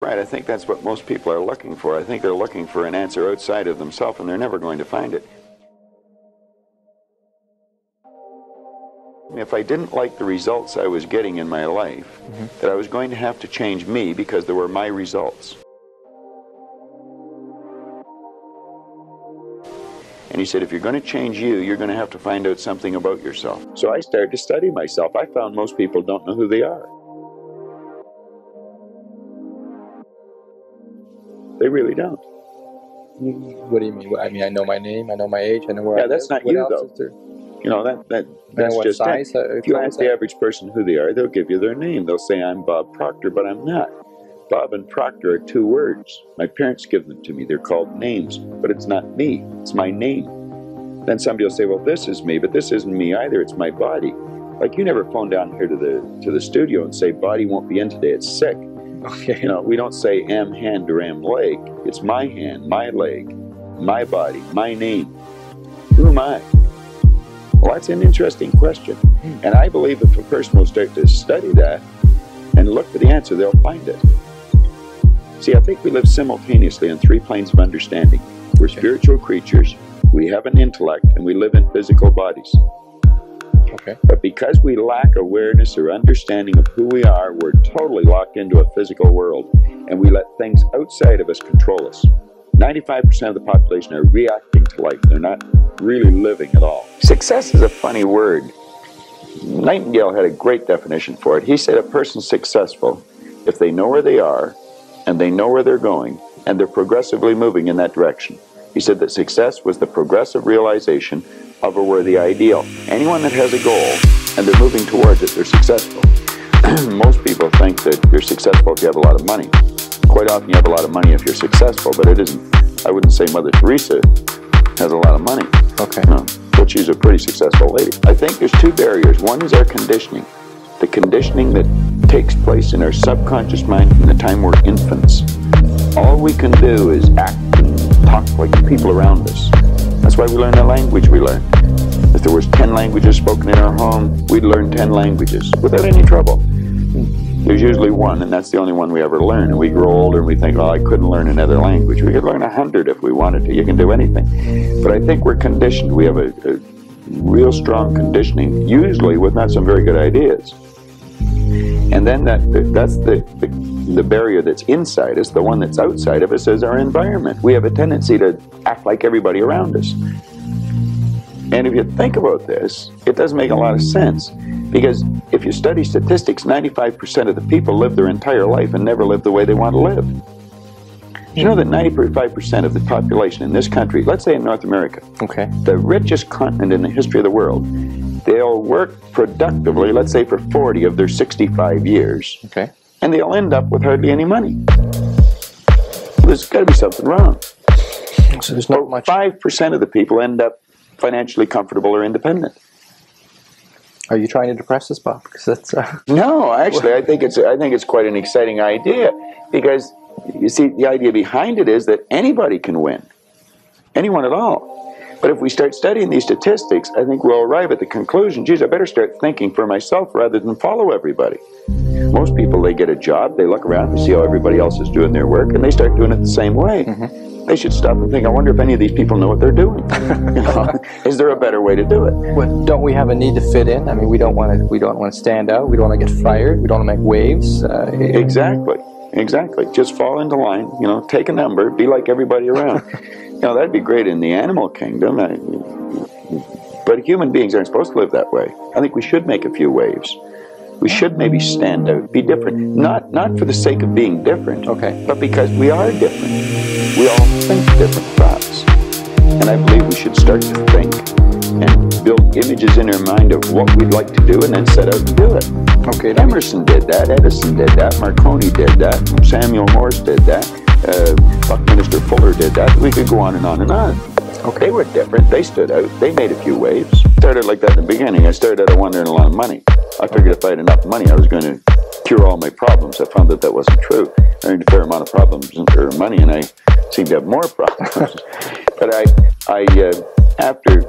Right, I think that's what most people are looking for. I think they're looking for an answer outside of themselves, and they're never going to find it. If I didn't like the results I was getting in my life, that I was going to have to change me because they were my results. And he said, if you're going to change you, you're going to have to find out something about yourself. So I started to study myself. I found most people don't know who they are. They really don't. What do you mean? I mean, I know my name, I know my age, I know where I live. Yeah, that's not you, though. You know, that's what just size, it. If you ask the average person who they are, they'll give you their name. They'll say, I'm Bob Proctor, but I'm not. Bob and Proctor are two words. My parents give them to me. They're called names, but it's not me. It's my name. Then somebody will say, well, this is me, but this isn't me either. It's my body. Like, you never phone down here to the studio and say, body won't be in today. It's sick. Okay. You know, we don't say am hand or am leg. It's my hand, my leg, my body, my name. Who am I? Well, that's an interesting question. And I believe if a person will start to study that and look for the answer, they'll find it. See, I think we live simultaneously on three planes of understanding. We're spiritual creatures, we have an intellect, and we live in physical bodies. Okay. But because we lack awareness or understanding of who we are, we're totally locked into a physical world, and we let things outside of us control us. 95% of the population are reacting to life. They're not really living at all. Success is a funny word. Nightingale had a great definition for it. He said a person's successful if they know where they are, and they know where they're going, and they're progressively moving in that direction. He said that success was the progressive realization of a worthy ideal. Anyone that has a goal and they're moving towards it, they're successful. Most people think that you're successful if you have a lot of money. Quite often you have a lot of money if you're successful, but it isn't. I wouldn't say Mother Teresa has a lot of money. Okay. No, but she's a pretty successful lady. I think there's two barriers. One is our conditioning. The conditioning that takes place in our subconscious mind from the time we're infants. All we can do is act and talk like the people around us. That's why we learn the language we learn. If there was 10 languages spoken in our home, we'd learn 10 languages without any trouble. There's usually one, and that's the only one we ever learn. And we grow older and we think, oh, I couldn't learn another language. We could learn 100 if we wanted to. You can do anything. But I think we're conditioned. We have a real strong conditioning, usually with not some very good ideas. And then that's the barrier that's inside us. The one that's outside of us is our environment. We have a tendency to act like everybody around us. And if you think about this, it does make a lot of sense. Because if you study statistics, 95% of the people live their entire life and never live the way they want to live. You know that 95% of the population in this country, let's say in North America, okay, the richest continent in the history of the world, they'll work productively, let's say for 40 of their 65 years, okay, and they'll end up with hardly any money. There's got to be something wrong. So there's not much. 5% of the people end up financially comfortable or independent. Are you trying to depress us, Bob? Because that's No, actually, I think it's quite an exciting idea, because you see, the idea behind it is that anybody can win, anyone at all. But if we start studying these statistics, I think we'll arrive at the conclusion, geez, I better start thinking for myself rather than follow everybody. Most people, they get a job, they look around, they see how everybody else is doing their work, and they start doing it the same way. They should stop and think, I wonder if any of these people know what they're doing. You know, is there a better way to do it? Well, don't we have a need to fit in? I mean, we don't want to stand out. We don't want to get fired. We don't want to make waves. Exactly. Just fall into line. You know, take a number. Be like everybody around. You know, that'd be great in the animal kingdom. But human beings aren't supposed to live that way. I think we should make a few waves. We should maybe stand out, be different. Not for the sake of being different, okay, but because we are different. We all think different thoughts. And I believe we should start to think and build images in our mind of what we'd like to do and then set out and do it. Okay. Emerson did that, Edison did that, Marconi did that, Samuel Morse did that, Buckminster Fuller did that. We could go on and on and on. Okay. They were different. They stood out. They made a few waves. Started like that in the beginning. I started out wanting a lot of money. I figured if I had enough money, I was going to cure all my problems. I found that that wasn't true. I earned a fair amount of problems or money, and I seemed to have more problems. But after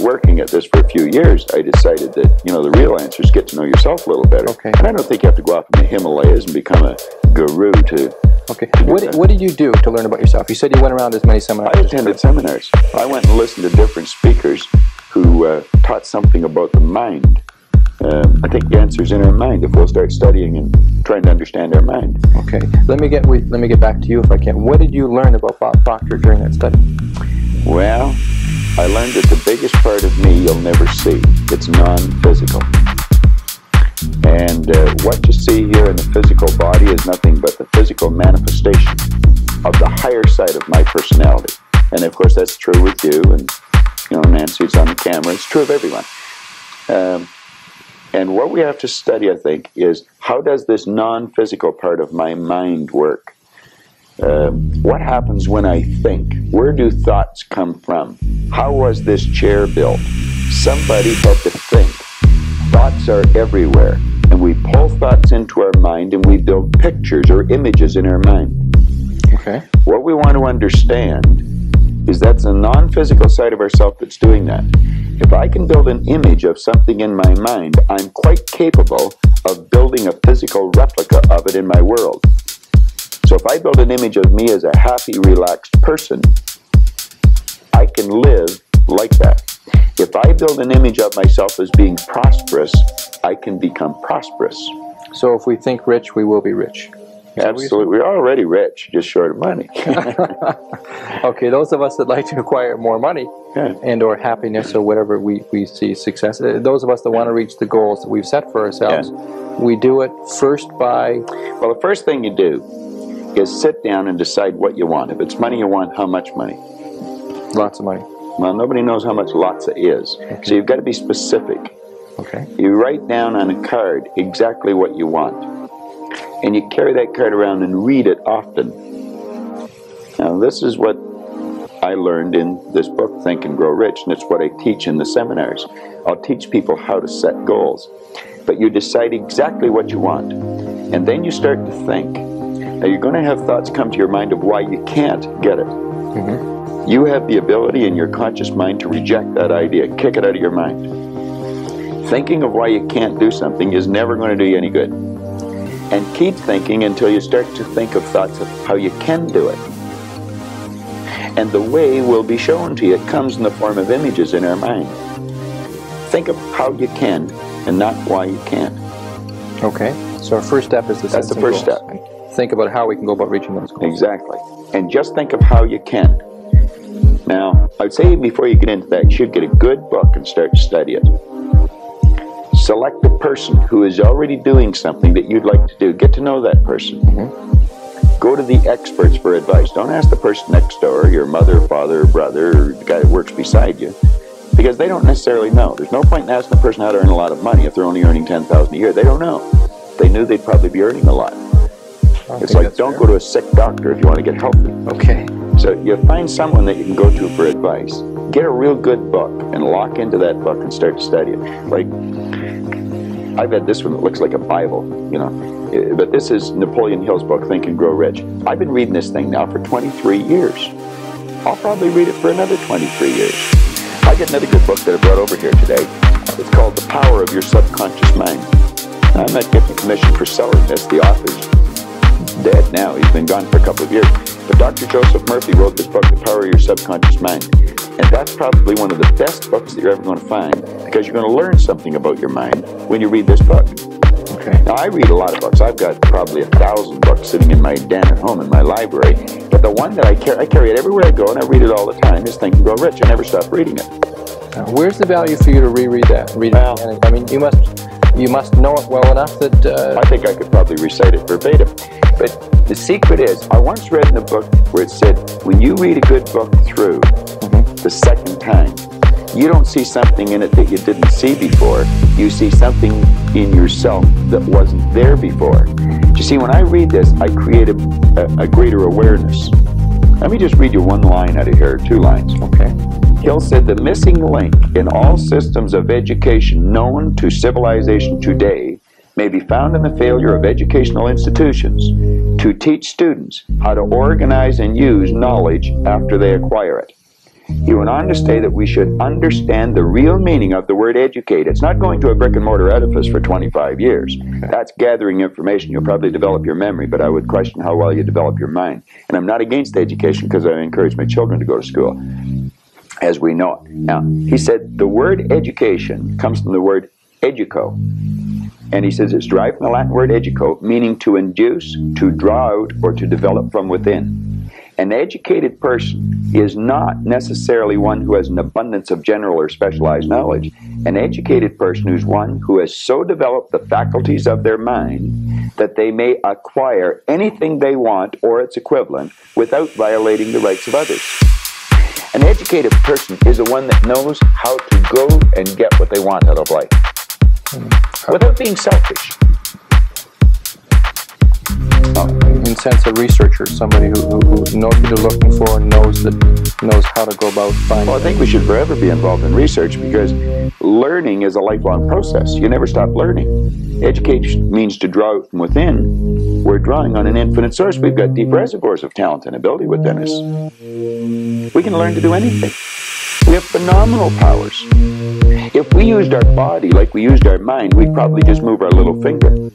working at this for a few years, I decided that, the real answer is get to know yourself a little better. Okay. And I don't think you have to go off in the Himalayas and become a guru to... Okay. What did you do to learn about yourself? You said you went around as many seminars. I attended seminars. I went and listened to different speakers who taught something about the mind. I think the answer's in our mind if we'll start studying and trying to understand our mind. Okay. Let me get back to you if I can. What did you learn about Bob Proctor during that study? Well, I learned that the biggest part of me you'll never see. It's non-physical. And what you see here in the physical body is nothing but the physical manifestation of the higher side of my personality. And of course that's true with you, and Nancy's on the camera. It's true of everyone. And what we have to study, I think, is how does this non-physical part of my mind work? What happens when I think? Where do thoughts come from? How was this chair built? Somebody had to think. Thoughts are everywhere, and we pull thoughts into our mind and we build pictures or images in our mind. Okay. What we want to understand is that's the non-physical side of ourself that's doing that. If I can build an image of something in my mind, I'm quite capable of building a physical replica of it in my world. So if I build an image of me as a happy, relaxed person, I can live like that. If I build an image of myself as being prosperous, I can become prosperous. So if we think rich, we will be rich. Absolutely. We're already rich, just short of money. Okay, those of us that like to acquire more money and or happiness or whatever we see success, those of us that want to reach the goals that we've set for ourselves, we do it first by... Well, the first thing you do is sit down and decide what you want. If it's money you want, how much money? Lots of money. Well, nobody knows how much lots is. Okay. So you've got to be specific. Okay. You write down on a card exactly what you want. And you carry that card around and read it often. Now, this is what I learned in this book, Think and Grow Rich, and it's what I teach in the seminars. I'll teach people how to set goals. But you decide exactly what you want, and then you start to think. Now, you're going to have thoughts come to your mind of why you can't get it. Mm-hmm. You have the ability in your conscious mind to reject that idea, kick it out of your mind. Thinking of why you can't do something is never going to do you any good. And keep thinking until you start to think of thoughts of how you can do it. And the way will be shown to you. It comes in the form of images in our mind. Think of how you can and not why you can't. Okay. So our first step is to set some goals. That's the first step. Think about how we can go about reaching those goals. Exactly. And just think of how you can. Now, I would say before you get into that, you should get a good book and start to study it. Select a person who is already doing something that you'd like to do. Get to know that person. Mm-hmm. Go to the experts for advice. Don't ask the person next door, your mother, father, brother, or the guy that works beside you, because they don't necessarily know. There's no point in asking the person how to earn a lot of money if they're only earning $10,000 a year. They don't know. If they knew, they'd probably be earning a lot. It's like, don't go to a sick doctor if you want to get healthy. Okay. So you find someone that you can go to for advice. Get a real good book and lock into that book and start to study it. Like, I've had this one that looks like a Bible, but this is Napoleon Hill's book, Think and Grow Rich. I've been reading this thing now for 23 years. I'll probably read it for another 23 years. I got another good book that I brought over here today. It's called The Power of Your Subconscious Mind. I'm not getting commission for selling this. The author's dead now. He's been gone for a couple of years. But Dr. Joseph Murphy wrote this book, The Power of Your Subconscious Mind. And that's probably one of the best books that you're ever going to find, because you're going to learn something about your mind when you read this book. Okay. Now, I read a lot of books. I've got probably 1,000 books sitting in my den at home in my library. But the one that I carry it everywhere I go, and I read it all the time, is Think and Grow Rich. I never stop reading it. Now, where's the value for you to reread that? I mean, you must know it well enough that... I think I could probably recite it verbatim. But the secret is, I once read in a book where it said, when you read a good book through the second time, you don't see something in it that you didn't see before. You see something in yourself that wasn't there before. You see, when I read this, I create a greater awareness. Let me just read you one line out of here, 2 lines. Okay. Hill said, the missing link in all systems of education known to civilization today may be found in the failure of educational institutions to teach students how to organize and use knowledge after they acquire it. He went on to say that we should understand the real meaning of the word educate. It's not going to a brick and mortar edifice for 25 years. That's gathering information. You'll probably develop your memory, but I would question how well you develop your mind. And I'm not against education because I encourage my children to go to school, as we know it. Now, he said the word education comes from the word educo. And he says it's derived from the Latin word educo, meaning to induce, to draw out, or to develop from within. An educated person is not necessarily one who has an abundance of general or specialized knowledge. An educated person is one who has so developed the faculties of their mind that they may acquire anything they want or its equivalent without violating the rights of others. An educated person is the one that knows how to go and get what they want out of life without being selfish. In the sense, a researcher, somebody who knows what they're looking for and knows how to go about finding. Well, I think we should forever be involved in research because learning is a lifelong process. You never stop learning. Education means to draw from within. We're drawing on an infinite source. We've got deep reservoirs of talent and ability within us. We can learn to do anything. We have phenomenal powers. If we used our body like we used our mind, we'd probably just move our little finger.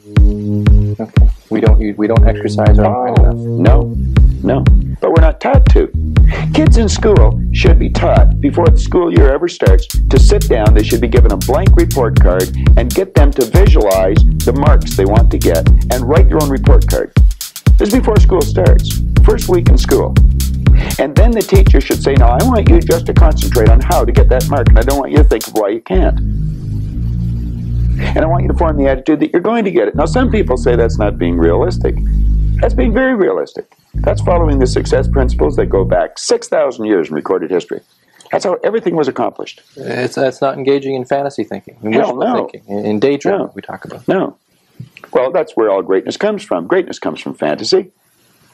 Okay. We don't exercise our mind enough. No. But we're not taught to. Kids in school should be taught, before the school year ever starts, to sit down. They should be given a blank report card and get them to visualize the marks they want to get and write their own report card. This is before school starts, first week in school. And then the teacher should say, now I want you just to concentrate on how to get that mark, and I don't want you to think of why you can't. And I want you to form the attitude that you're going to get it. Now, some people say that's not being realistic. That's being very realistic. That's following the success principles that go back 6,000 years in recorded history. That's how everything was accomplished. That's not engaging in fantasy thinking, in wishful thinking, in daydreaming we talk about. No. Well, that's where all greatness comes from. Greatness comes from fantasy.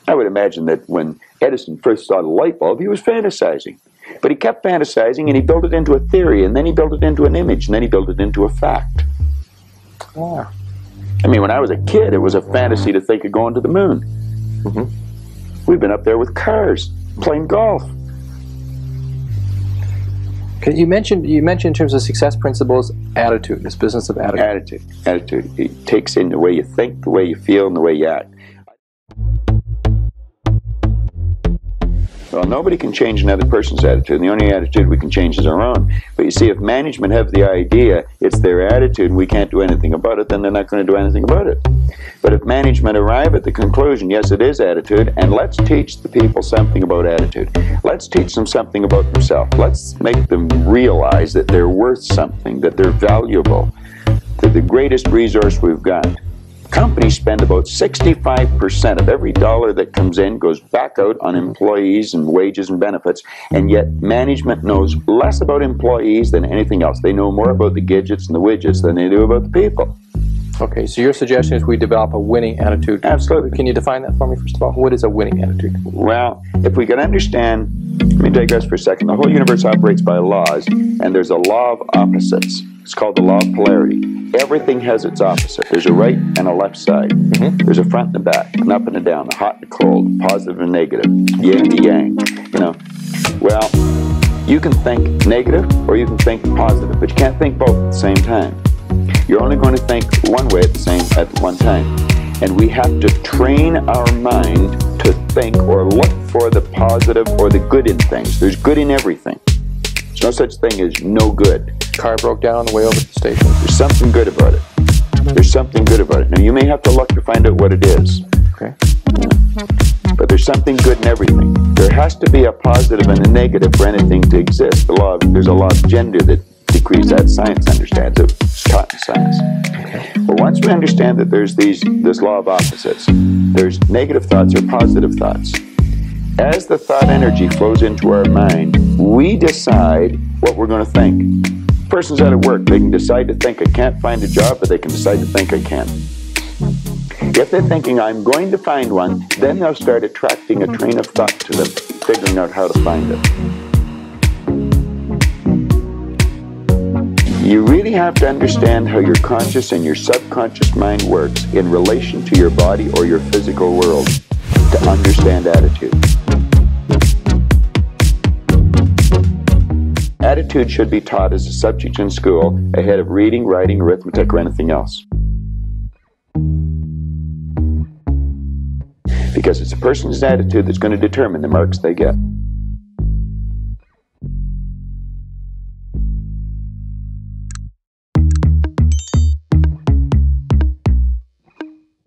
I would imagine that when Edison first saw the light bulb, he was fantasizing. But he kept fantasizing, and he built it into a theory, and then he built it into an image, and then he built it into a fact. Yeah. I mean, when I was a kid, it was a fantasy to think of going to the moon. Mm-hmm. We've been up there with cars, playing golf. Okay, you mentioned in terms of success principles, attitude, this business of attitude. Attitude. It takes in the way you think, the way you feel, and the way you act. Well, nobody can change another person's attitude. The only attitude we can change is our own. But you see, if management have the idea it's their attitude and we can't do anything about it, then they're not going to do anything about it. But if management arrive at the conclusion, yes, it is attitude, and let's teach the people something about attitude. Let's teach them something about themselves. Let's make them realize that they're worth something, that they're valuable, that the greatest resource we've got. Companies spend about 65% of every dollar that comes in goes back out on employees and wages and benefits, and yet management knows less about employees than anything else. They know more about the gadgets and the widgets than they do about the people. Okay, so your suggestion is we develop a winning attitude. Absolutely. Can you define that for me, first of all? What is a winning attitude? Well, if we can understand, let me digress for a second. The whole universe operates by laws, and there's a law of opposites. It's called the law of polarity. Everything has its opposite. There's a right and a left side. Mm-hmm. There's a front and a back, an up and a down, a hot and a cold, positive and negative, yin and yang. You know, well, you can think negative or you can think positive, but you can't think both at the same time. You're only going to think one way at one time. And we have to train our mind to think or look for the positive or the good in things. There's good in everything. There's no such thing as no good. Car broke down on the way over to the station. There's something good about it. There's something good about it. Now, you may have to look to find out what it is. Okay. But there's something good in everything. There has to be a positive and a negative for anything to exist. There's a law of gender that decrees that. Science understands it. It's taught in science. Okay. But once we understand that there's this law of opposites, there's negative thoughts or positive thoughts. As the thought energy flows into our mind, we decide what we're going to think. Person's out of work, they can decide to think I can't find a job, but they can decide to think I can. If they're thinking I'm going to find one, then they'll start attracting a train of thought to them, figuring out how to find it. You really have to understand how your conscious and your subconscious mind works in relation to your body or your physical world to understand attitude. Gratitude should be taught as a subject in school ahead of reading, writing, arithmetic, or anything else. Because it's a person's attitude that's going to determine the marks they get.